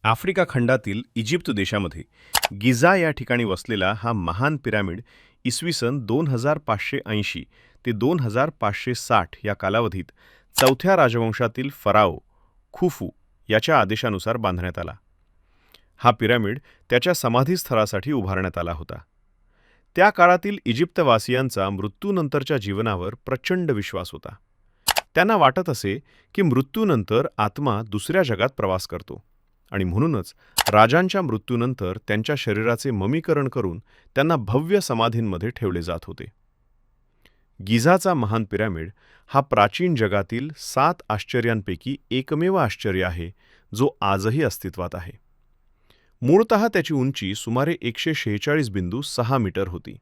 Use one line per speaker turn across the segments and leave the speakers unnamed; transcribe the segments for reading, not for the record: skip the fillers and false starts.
Africa खंडातील Egypt देशामध्ये Giza या ठिकाणी वसलेला हा महान पिरामिड इसवी सन 2580 ते 2560 या कालावधीत चौथ्या राजवंशातील फराओ खुफू याच्या आदेशानुसार बांधण्यात आला. हा पिरामिड त्याच्या समाधीस्थळासाठी उभारण्यात आला होता. त्या काळातील इजिप्तवासियांचा मृत्यूनंतरच्या जीवनावर प्रचंड विश्वास होता. त्यांना वाटत असे की मृत्यूनंतर आत्मा दुसऱ्या जगात प्रवास करतो आणि म्हणूनच राजांच्या मृत्यूनंतर त्यांच्या शरीराचे ममीकरण करून त्यांना भव्य समाधींमध्ये ठेवले जात होते. गिझाचा महान पिरामिड हा प्राचीन जगातील 7 आश्चर्यांपैकी एकमेव आश्चर्य आहे जो आजही अस्तित्वात आहे. मूळतः त्याची उंची सुमारे 146.6 मीटर होती.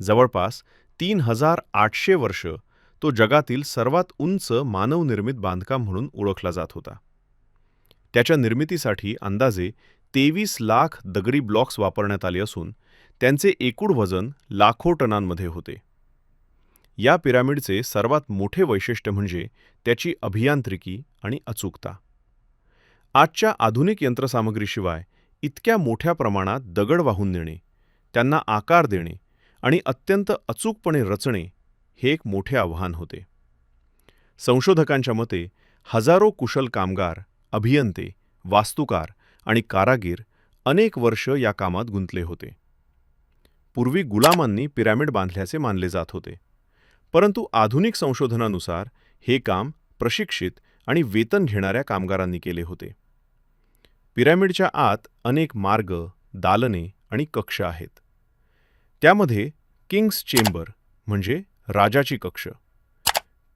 जवळपास 3800 वर्ष तो जगातील सर्वात उंच मानवनिर्मित बांधकाम म्हणून ओळखला जात होता. त्याच्या निर्मितीसाठी अंदाजे 23 लाख दगडी ब्लॉक्स वापरण्यात आले असून त्यांचे एकूण वजन लाखो टनांमध्ये होते. या पिरामिडचे सर्वात मोठे वैशिष्ट्य म्हणजे त्याची अभियांत्रिकी आणि अचूकता. आजच्या आधुनिक यंत्रसामग्रीशिवाय इतक्या मोठ्या प्रमाणात दगड वाहून नेणे, त्यांना आकार देणे आणि अत्यंत अचूकपणे रचणे हे एक मोठे आव्हान होते. संशोधकांच्या मते हजारो कुशल कामगार, अभियंते, वास्तुकार आणि कारागीर अनेक वर्ष या कामात गुंतले होते. पूर्वी गुलामांनी पिरामिड बांधल्याचे मानले जात होते, परंतु आधुनिक संशोधनानुसार हे काम प्रशिक्षित आणि वेतन घेणाऱ्या कामगारांनी केले होते. पिरामिडच्या आत अनेक मार्ग, दालने आणि कक्ष आहेत. त्यामध्ये किंग्स चेंबर म्हणजे राजाची कक्ष,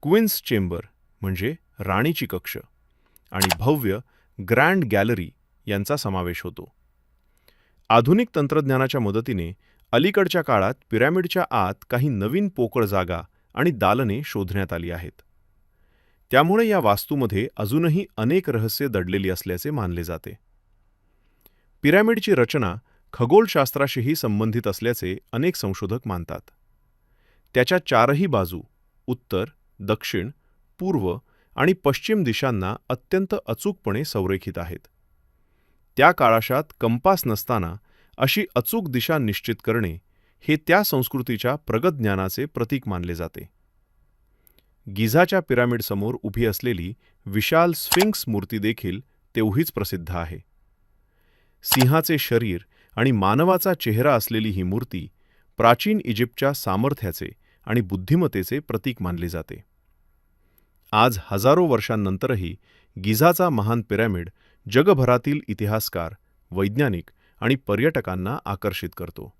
क्वीन्स चेंबर म्हणजे राणीची कक्ष आणि भव्य ग्रँड गॅलरी यांचा समावेश होतो. आधुनिक तंत्रज्ञानाच्या मदतीने अलीकडच्या काळात पिरामिडच्या आत काही नवीन पोकळ जागा आणि दालने शोधण्यात आली आहेत. त्यामुळे या वास्तूमध्ये अजूनही अनेक रहस्ये दडलेली असल्याचे मानले जाते. पिरामिडची रचना खगोलशास्त्राशीही संबंधित असल्याचे अनेक संशोधक मानतात. त्याच्या चारही बाजू उत्तर, दक्षिण, पूर्व आणि पश्चिम दिशांना अत्यंत अचूकपणे संरेखित आहेत. त्या काळात कंपास नसताना अशी अचूक दिशा निश्चित करणे हे त्या संस्कृतीच्या प्रगत ज्ञानाचे प्रतीक मानले जाते. गिझाच्या पिरामिडसमोर उभी असलेली विशाल स्फिंक्स मूर्ती देखील तेवढीच प्रसिद्ध आहे. सिंहाचे शरीर आणि मानवाचा चेहरा असलेली ही मूर्ती प्राचीन इजिप्तच्या सामर्थ्याचे आणि बुद्धिमत्तेचे प्रतीक मानले जाते. आज हजारो वर्षांनंतरही गिझाचा महान पिरामिड जगभरातील इतिहासकार, वैज्ञानिक आणि पर्यटकांना आकर्षित करतो.